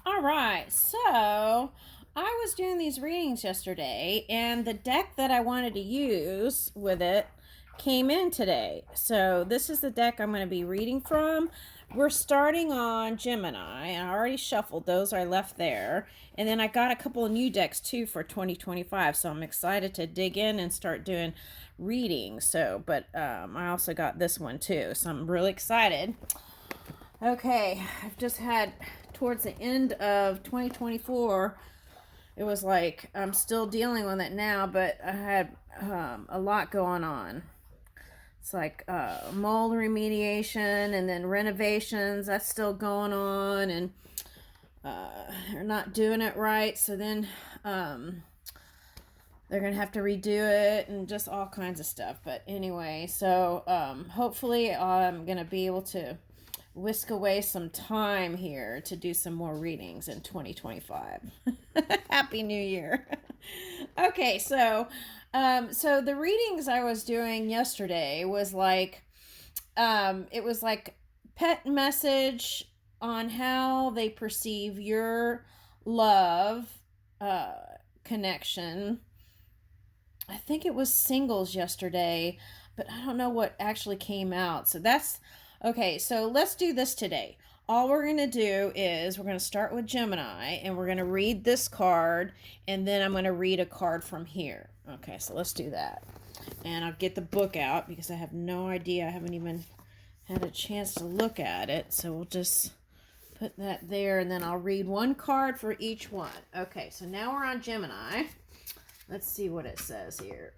All right, so I was doing these readings yesterday, and the deck that I wanted to use with it came in today. So this is the deck I'm going to be reading from. We're starting on Gemini, and I already shuffled those. I left there, and then I got a couple of new decks too for 2025. So I'm excited to dig in and start doing readings. But I also got this one too, so I'm really excited. Okay, I've just had towards the end of 2024, it was like I'm still dealing with it now, but I had a lot going on. It's like mold remediation and then renovations, that's still going on, and they're not doing it right. So then they're going to have to redo it and just all kinds of stuff. But anyway, so hopefully I'm going to be able to whisk away some time here to do some more readings in 2025. Happy New Year. Okay, so the readings I was doing yesterday was like it was like pet message on how they perceive your love connection. I think it was singles yesterday, but I don't know what actually came out. So that's okay. So let's do this today. All we're going to do is we're going to start with Gemini, and we're going to read this card, and then I'm going to read a card from here. Okay, so let's do that. And I'll get the book out because I have no idea. I haven't even had a chance to look at it. So we'll just put that there, and then I'll read one card for each one. Okay, so now we're on Gemini. Let's see what it says here.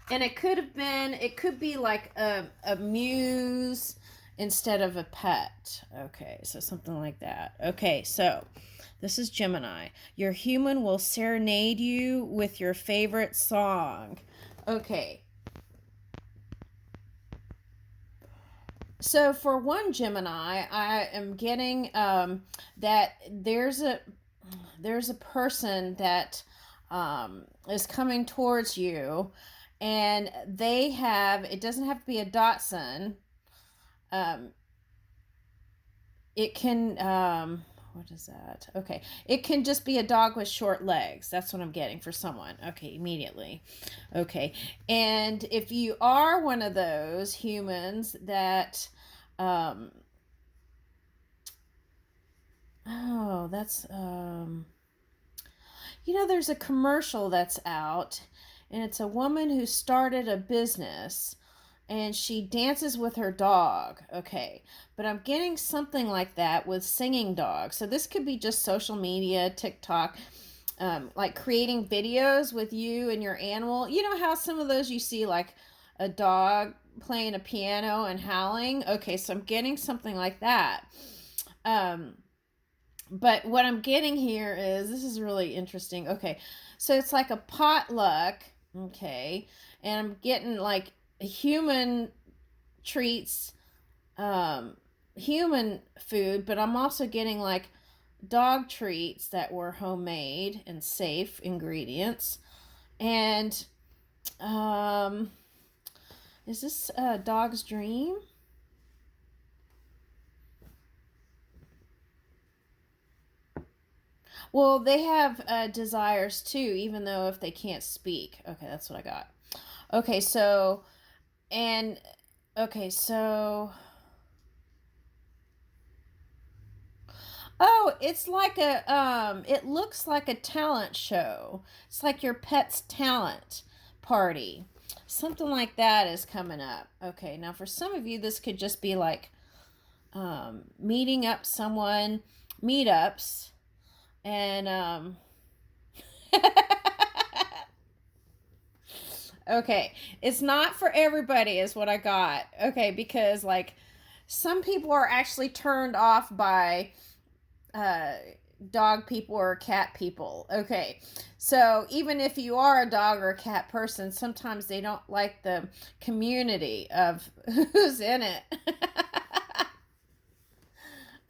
And it could be like a muse instead of a pet. Okay, so something like that. Okay, so this is Gemini. Your human will serenade you with your favorite song. Okay. So for one Gemini, I am getting that there's a person that is coming towards you, and they have, it doesn't have to be a Dachshund. It can what is that? Okay, it can just be a dog with short legs. That's what I'm getting for someone. Okay, immediately. Okay, and if you are one of those humans that oh, that's there's a commercial that's out, and it's a woman who started a business, and she dances with her dog. Okay, but I'm getting something like that with singing dogs. So this could be just social media, TikTok, like creating videos with you and your animal. You know how some of those you see, like a dog playing a piano and howling? Okay, so I'm getting something like that. But what I'm getting here is, this is really interesting. Okay, so it's like a potluck. Okay, and I'm getting like human treats, human food, but I'm also getting like dog treats that were homemade and safe ingredients. And is this a dog's dream? Well, they have desires too, even though if they can't speak. Okay, that's what I got. Okay, so, and, okay, so, oh, it's like it looks like a talent show. It's like your pet's talent party. Something like that is coming up. Okay, now for some of you, this could just be like meeting up someone, meetups, and okay, it's not for everybody is what I got. Okay, because like some people are actually turned off by uh dog people or cat people. Okay, so even if you are a dog or a cat person, sometimes they don't like the community of who's in it.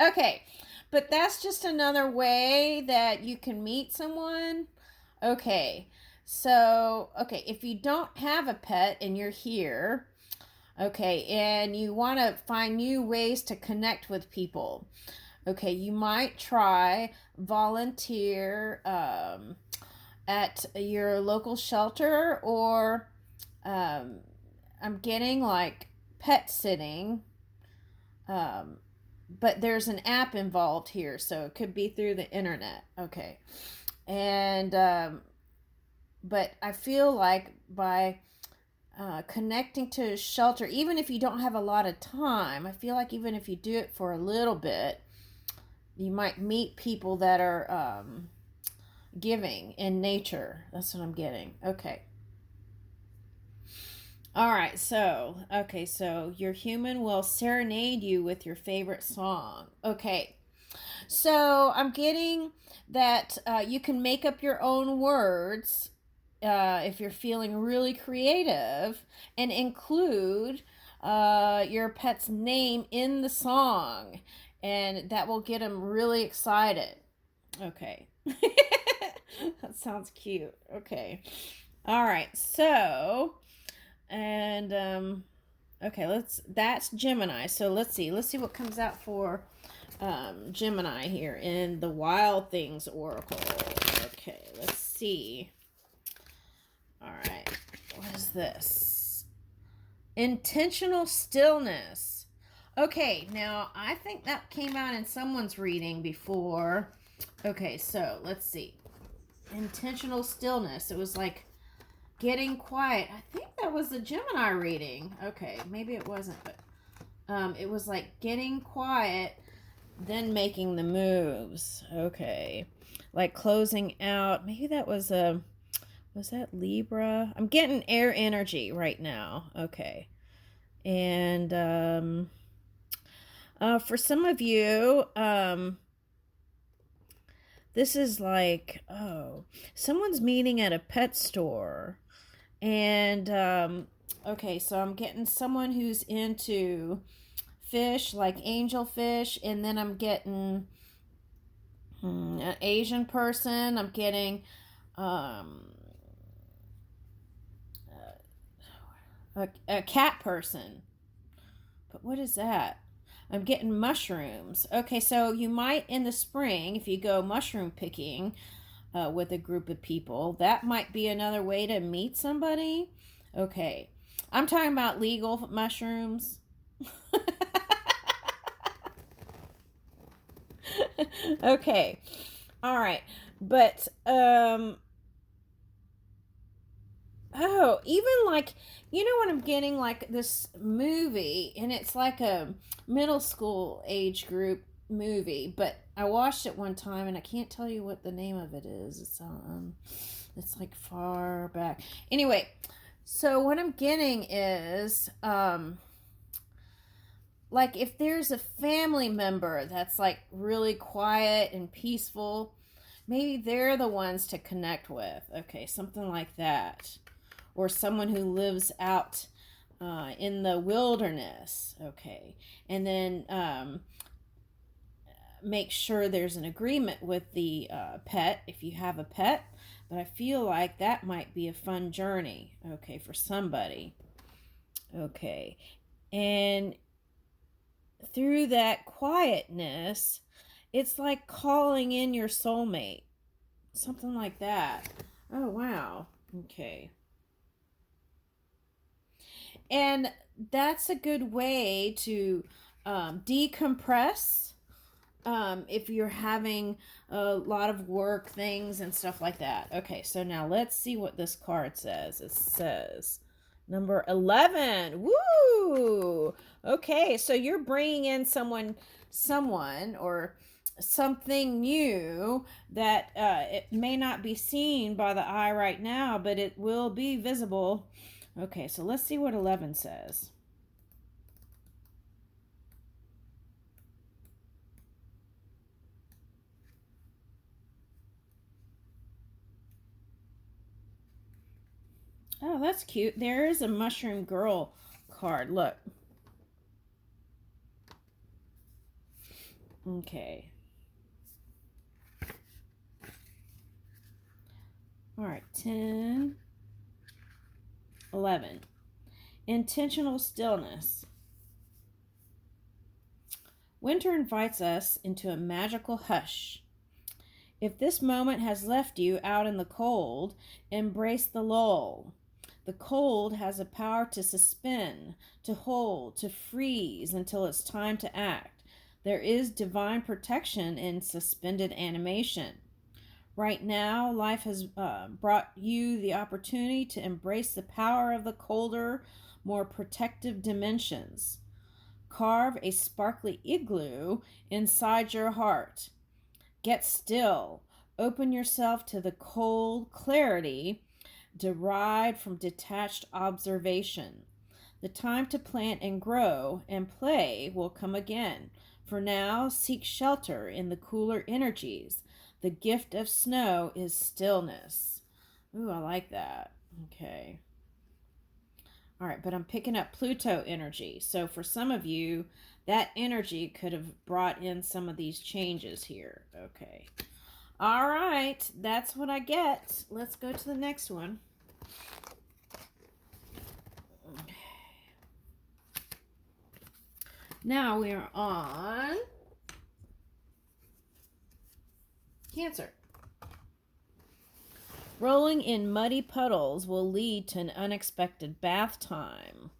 Okay, but that's just another way that you can meet someone. Okay, so, okay, if you don't have a pet and you're here, okay, and you want to find new ways to connect with people, Okay, you might try volunteer at your local shelter, or um, I'm getting like pet sitting. Um, but there's an app involved here, so it could be through the internet. Okay. And, but I feel like by connecting to a shelter, even if you don't have a lot of time, I feel like even if you do it for a little bit, you might meet people that are giving in nature. That's what I'm getting. Okay. All right, so, okay, so your human will serenade you with your favorite song. Okay, so I'm getting that you can make up your own words if you're feeling really creative and include your pet's name in the song, and that will get them really excited. Okay. That sounds cute. Okay. All right, so. And okay, that's Gemini. So let's see what comes out for Gemini here in the Wild Things Oracle. Okay, let's see. All right, what is this? Intentional stillness. Okay, now I think that came out in someone's reading before. Okay, so let's see. Intentional stillness. It was like getting quiet. I think that was the Gemini reading. Okay, maybe it wasn't, but it was like getting quiet, then making the moves. Okay, like closing out. Maybe that was that Libra? I'm getting air energy right now. Okay, and for some of you, this is like, oh, someone's meeting at a pet store. And okay, so I'm getting someone who's into fish, like angelfish, and then I'm getting an Asian person. I'm getting a cat person. But what is that? I'm getting mushrooms. Okay, so you might in the spring, if you go mushroom picking with a group of people, that might be another way to meet somebody. Okay, I'm talking about legal mushrooms. Okay, all right, but oh, even like, you know what I'm getting, like this movie, and it's like a middle school age group movie, but I watched it one time and I can't tell you what the name of it is. It's like far back. Anyway, so what I'm getting is like if there's a family member that's like really quiet and peaceful, maybe they're the ones to connect with. Okay, something like that. Or someone who lives out in the wilderness. Okay, and then make sure there's an agreement with the pet if you have a pet. But I feel like that might be a fun journey, okay, for somebody. Okay, and through that quietness, it's like calling in your soulmate, something like that. Oh, wow. Okay. And that's a good way to decompress if you're having a lot of work things and stuff like that. Okay, so now let's see what this card says. It says number 11. Woo! Okay, so you're bringing in someone or something new that it may not be seen by the eye right now, but it will be visible. Okay, so let's see what 11 says. Oh, that's cute. There is a mushroom girl card. Look. Okay. All right, 10, 11. Intentional stillness. Winter invites us into a magical hush. If this moment has left you out in the cold, embrace the lull. The cold has a power to suspend, to hold, to freeze until it's time to act. There is divine protection in suspended animation. Right now, life has brought you the opportunity to embrace the power of the colder, more protective dimensions. Carve a sparkly igloo inside your heart. Get still. Open yourself to the cold clarity derived from detached observation. The time to plant and grow and play will come again. For now, seek shelter in the cooler energies. The gift of snow is stillness. Ooh, I like that. Okay. All right, but I'm picking up Pluto energy. So for some of you, that energy could have brought in some of these changes here. Okay. All right, that's what I get. Let's go to the next one. Okay. Now we are on Cancer. Rolling in muddy puddles will lead to an unexpected bath time.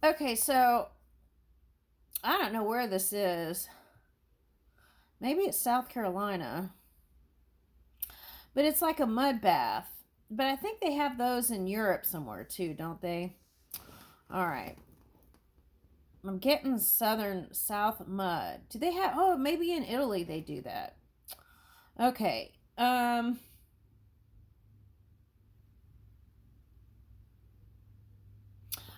Okay, so I don't know where this is. Maybe it's South Carolina. But it's like a mud bath. But I think they have those in Europe somewhere too, don't they? All right. I'm getting south mud. Do they have, oh, maybe in Italy they do that. Okay.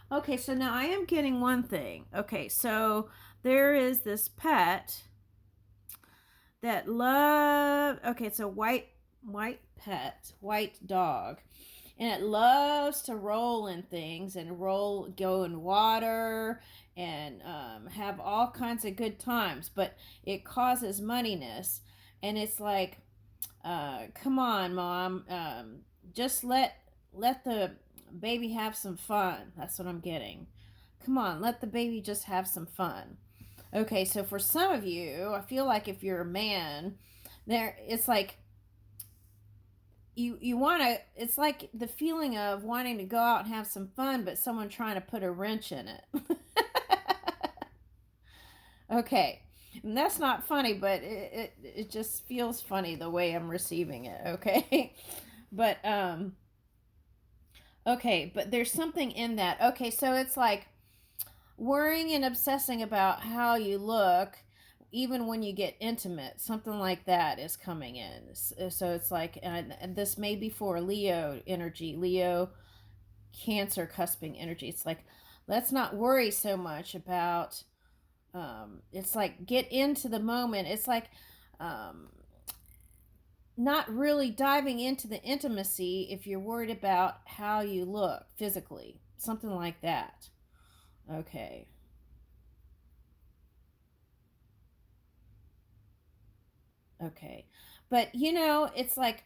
Okay, so now I am getting one thing. Okay, so there is this pet that okay, it's a white pet, white dog. And it loves to roll in things and go in water and have all kinds of good times, but it causes muddiness. And it's like, come on, Mom, just let the baby have some fun. That's what I'm getting. Come on, let the baby just have some fun. Okay, so for some of you, I feel like if you're a man, it's like you want to, it's like the feeling of wanting to go out and have some fun, but someone trying to put a wrench in it. Okay, and that's not funny, but it just feels funny the way I'm receiving it. Okay. But okay, but there's something in that. Okay, so it's like worrying and obsessing about how you look even when you get intimate. Something like that is coming in. So it's like, and this may be for Leo energy, Leo Cancer cusping energy. It's like, let's not worry so much about it's like get into the moment. It's like not really diving into the intimacy if you're worried about how you look physically, something like that. Okay. Okay. But it's like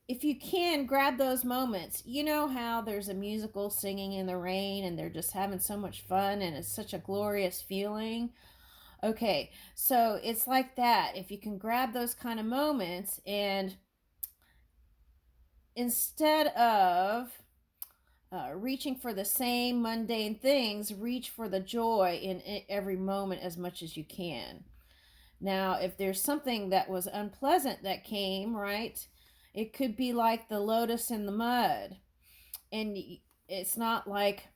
if you can grab those moments, you know how there's a musical singing in the rain and they're just having so much fun and it's such a glorious feeling. Okay, so it's like that. If you can grab those kind of moments and instead of reaching for the same mundane things, reach for the joy in every moment as much as you can. Now, if there's something that was unpleasant that came, right, it could be like the lotus in the mud. And it's not like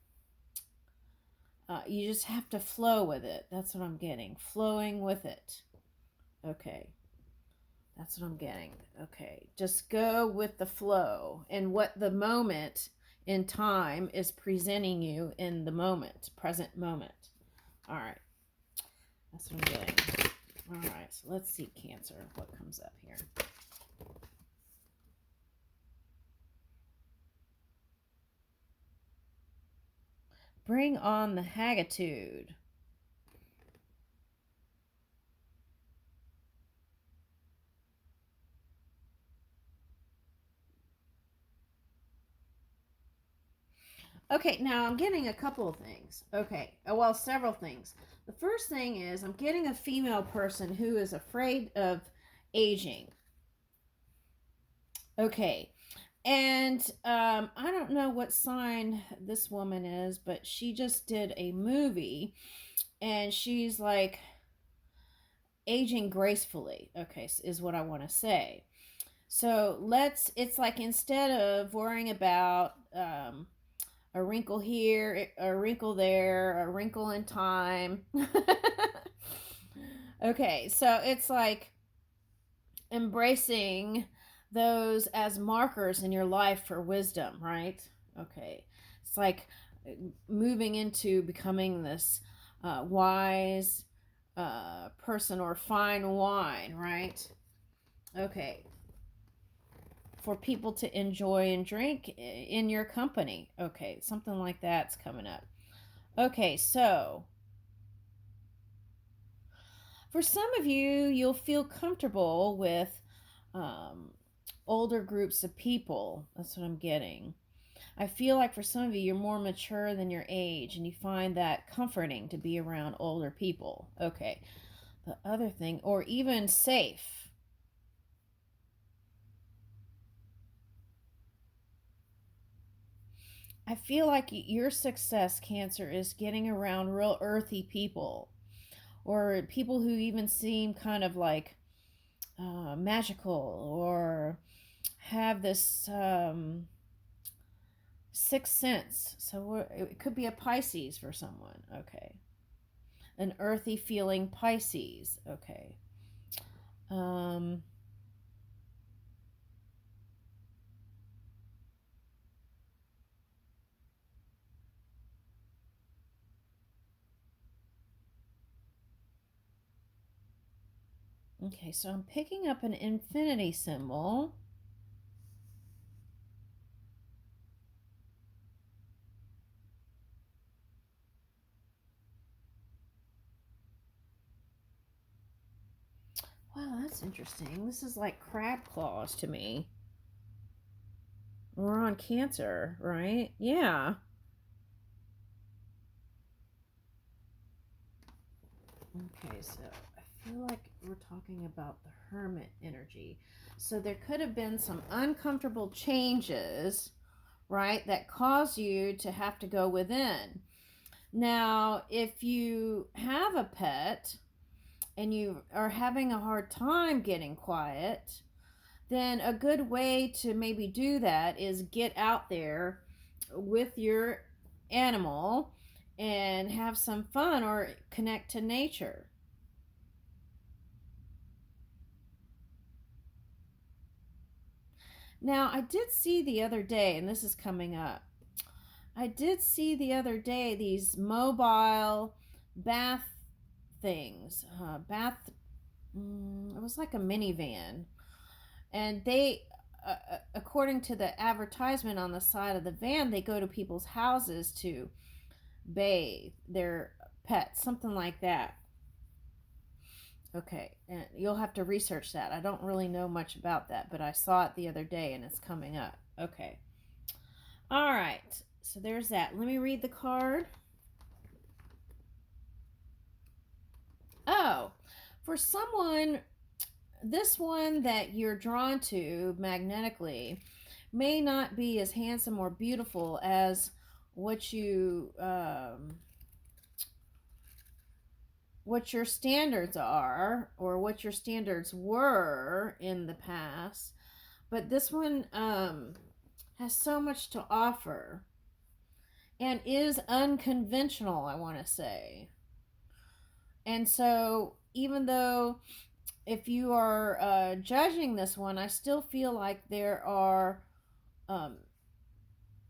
you just have to flow with it. That's what I'm getting. Flowing with it. Okay. That's what I'm getting. Okay. Just go with the flow and what the moment in time is presenting you in the moment, present moment. All right. That's what I'm getting. All right. So let's see Cancer. What comes up here? Bring on the Haggitude. Okay, now I'm getting a couple of things. Okay, well, several things. The first thing is I'm getting a female person who is afraid of aging. Okay, and I don't know what sign this woman is, but she just did a movie and she's like aging gracefully. Okay, is what I want to say. So it's like instead of worrying about a wrinkle here, a wrinkle there, a wrinkle in time. Okay, so it's like embracing those as markers in your life for wisdom, right? Okay, it's like moving into becoming this wise person or fine wine, right? Okay, for people to enjoy and drink in your company. Okay, something like that's coming up. Okay, so for some of you, you'll feel comfortable with um, older groups of people. That's what I'm getting. I feel like for some of you, you're more mature than your age, and you find that comforting to be around older people. Okay. The other thing, or even safe. I feel like your success, Cancer, is getting around real earthy people, or people who even seem kind of like magical, or have this sixth sense. So it could be a Pisces for someone. Okay. An earthy feeling Pisces. Okay. Um, okay, so I'm picking up an infinity symbol. Wow, that's interesting. This is like crab claws to me. We're on Cancer, right? Yeah. Okay, so I feel like we're talking about the hermit energy. So there could have been some uncomfortable changes, right, that cause you to have to go within. Now, if you have a pet and you are having a hard time getting quiet, then a good way to maybe do that is get out there with your animal and have some fun or connect to nature. Now, I did see the other day, and this is coming up, I did see the other day these mobile bath things. It was like a minivan. And they, according to the advertisement on the side of the van, they go to people's houses to bathe their pets, something like that. Okay, and you'll have to research that. I don't really know much about that, but I saw it the other day and it's coming up. Okay. All right. So there's that. Let me read the card. Oh, for someone, this one that you're drawn to magnetically may not be as handsome or beautiful as what you what your standards are or what your standards were in the past, but this one has so much to offer and is unconventional, I want to say. And so even though if you are judging this one, I still feel like there are um,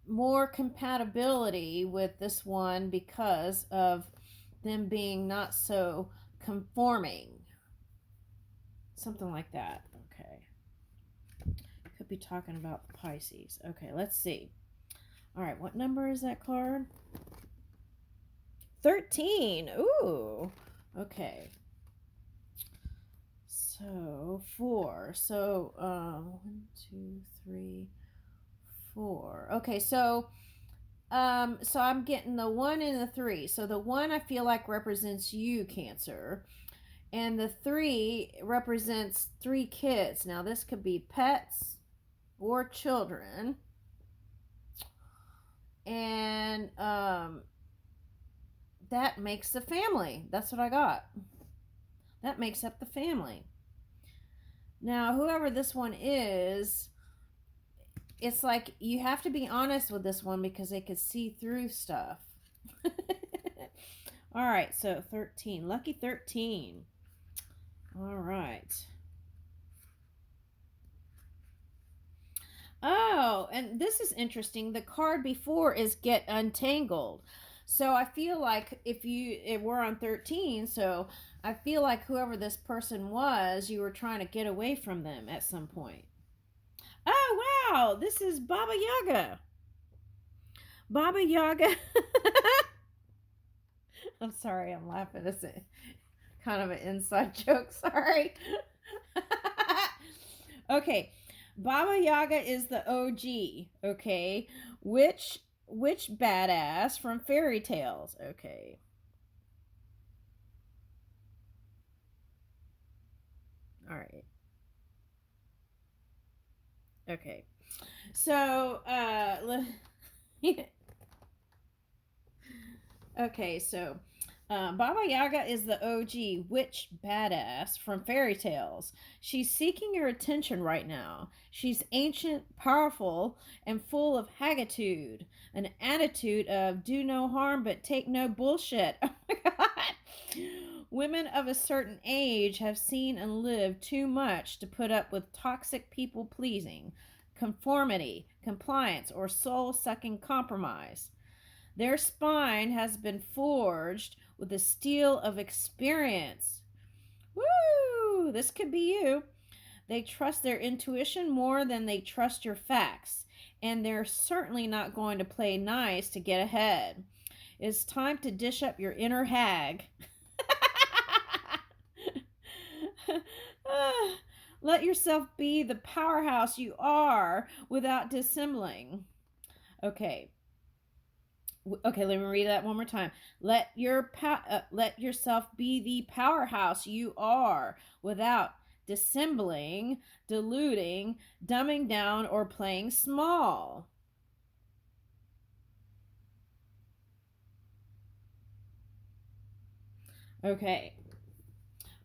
more compatibility with this one because of them being not so conforming. Something like that. Okay. Could be talking about the Pisces. Okay, let's see. All right, what number is that card? 13. Ooh. Okay. So 4. So 1, 2, 3, 4. Okay, so I'm getting the 1 and the 3. So the 1 I feel like represents you, Cancer, and the 3 represents 3 kids. Now this could be pets or children, and that makes the family. That's what I got. That makes up the family. Now, whoever this one is, it's like you have to be honest with this one because they could see through stuff. All right, so 13. Lucky 13. All right. Oh, and this is interesting. The card before is get untangled. So I feel like if we're on 13, so I feel like whoever this person was, you were trying to get away from them at some point. Oh, wow. This is Baba Yaga. Baba Yaga. I'm sorry, I'm laughing. It's kind of an inside joke. Sorry. Okay. Baba Yaga is the OG, okay? Which badass from fairy tales, okay? All right. Okay. So, okay, so Baba Yaga is the OG witch badass from fairy tales. She's seeking your attention right now. She's ancient, powerful, and full of haggitude, an attitude of do no harm but take no bullshit. Oh my god. Women of a certain age have seen and lived too much to put up with toxic people pleasing, conformity, compliance, or soul sucking compromise. Their spine has been forged with the steel of experience. Woo! This could be you. They trust their intuition more than they trust your facts, and they're certainly not going to play nice to get ahead. It's time to dish up your inner hag. Let yourself be the powerhouse you are without dissembling. Okay. Okay, let me read that one more time. Let yourself be the powerhouse you are without dissembling, diluting, dumbing down, or playing small. Okay.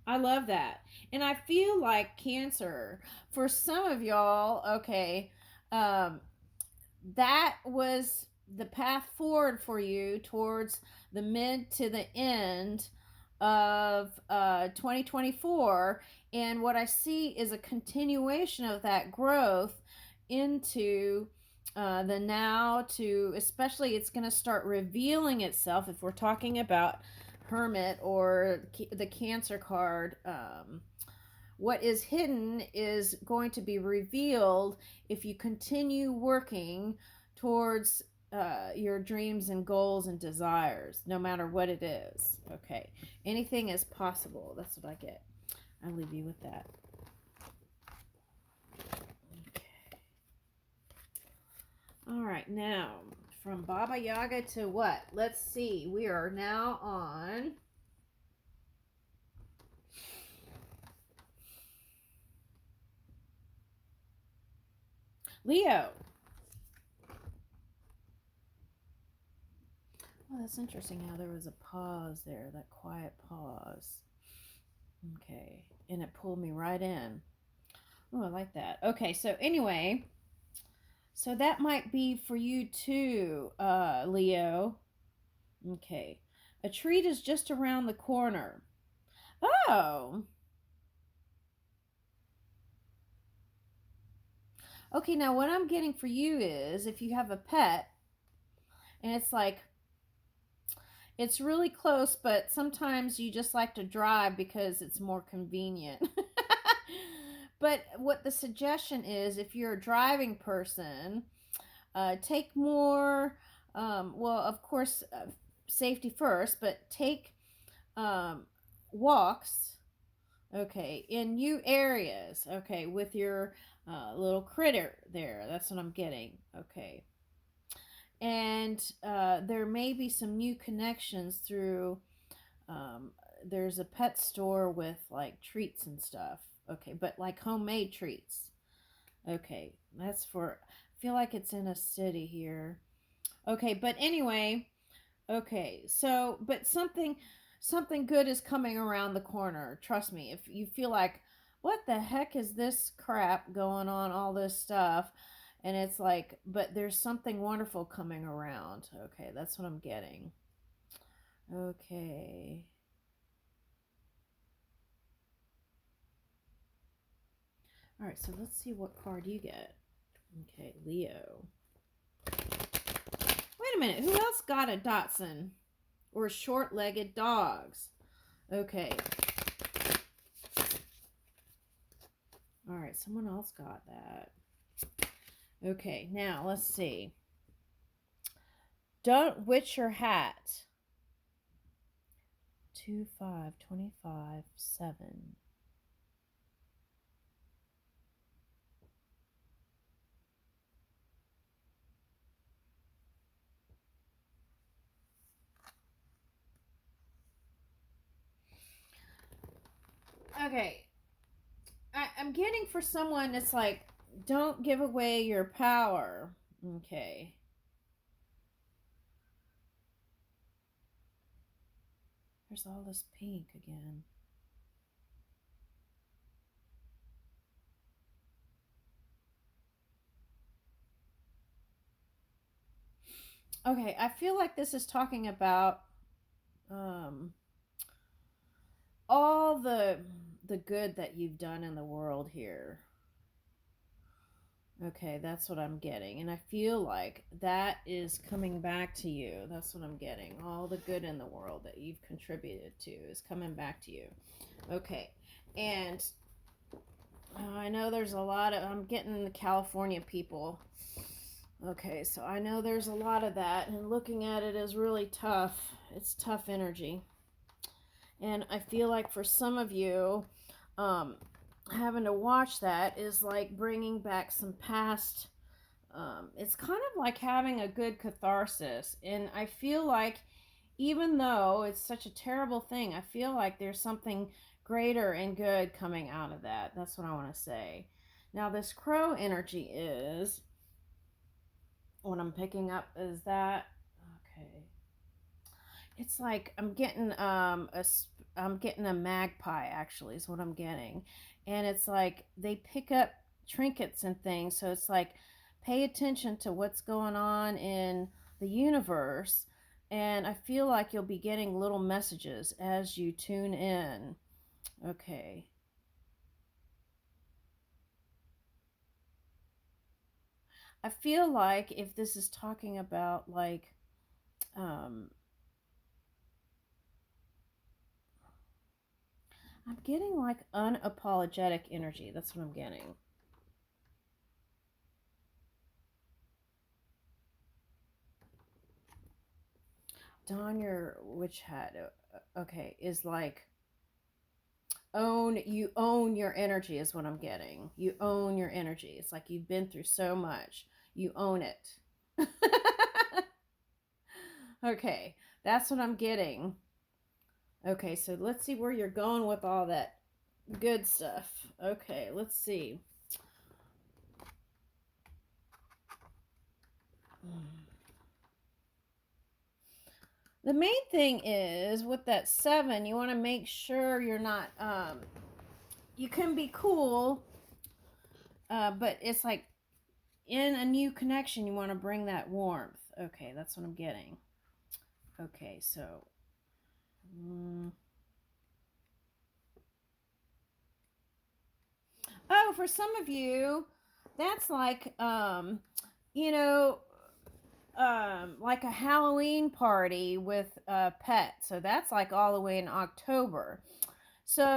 I love that. And I feel like Cancer, for some of y'all, okay, that was the path forward for you towards the mid to the end of 2024. And what I see is a continuation of that growth into the now, to especially it's going to start revealing itself if we're talking about Hermit or the Cancer card. What is hidden is going to be revealed if you continue working towards your dreams and goals and desires, no matter what it is. Okay. Anything is possible. That's what I get. I'll leave you with that. Okay. All right. Now, from Baba Yaga to what? Let's see. We are now on Leo. Oh, that's interesting how there was a pause there, that quiet pause. Okay, and it pulled me right in. Oh, I like that. Okay, so anyway, so that might be for you too, Leo. Okay, a treat is just around the corner. Oh, okay, now what I'm getting for you is if you have a pet and it's like, it's really close, but sometimes you just like to drive because it's more convenient. But what the suggestion is, if you're a driving person, take more, well, of course, safety first, but take walks, okay, in new areas, okay, with your little critter there. That's what I'm getting, okay. And there may be some new connections through, um, there's a pet store with like treats and stuff, okay, but like homemade treats, okay. That's for, I feel like it's in a city here, okay, but anyway. Okay, so but something good is coming around the corner. Trust me. If you feel like what the heck is this crap going on, all this stuff, and it's like, but there's something wonderful coming around. Okay, that's what I'm getting. Okay. All right, so let's see what card you get. Okay, Leo. Wait a minute. Who else got a Dachshund or short-legged dogs? Okay. All right, someone else got that. Okay, now let's see. Don't witch your hat. 2, 5, 25, 7. Okay, I'm getting for someone it's like, don't give away your power. Okay. There's all this pink again. Okay, I feel like this is talking about um, all the good that you've done in the world here. Okay, that's what I'm getting. And I feel like that is coming back to you. That's what I'm getting. All the good in the world that you've contributed to is coming back to you. Okay. And I know there's a lot of, I'm getting the California people. Okay, so I know there's a lot of that. And looking at it is really tough. It's tough energy. And I feel like for some of you, having to watch that is like bringing back some past. It's kind of like having a good catharsis. And I feel like even though it's such a terrible thing, I feel like there's something greater and good coming out of that. That's what I want to say. Now, this crow energy is what I'm picking up is that, okay. It's like I'm getting a magpie actually is what I'm getting. And it's like they pick up trinkets and things, so it's like pay attention to what's going on in the universe, and I feel like you'll be getting little messages as you tune in. Okay. I feel like if this is talking about like um I'm getting like unapologetic energy. That's what I'm getting. Don your witch hat. Okay, is like own your energy is what I'm getting. You own your energy. It's like you've been through so much. You own it. Okay, that's what I'm getting. Okay, so let's see where you're going with all that good stuff. Okay, let's see. The main thing is with that 7, you want to make sure you're not you can be cool, but it's like in a new connection you want to bring that warmth. Okay, that's what I'm getting. Okay, so oh, for some of you that's like you know like a Halloween party with a pet. So that's like all the way in October. So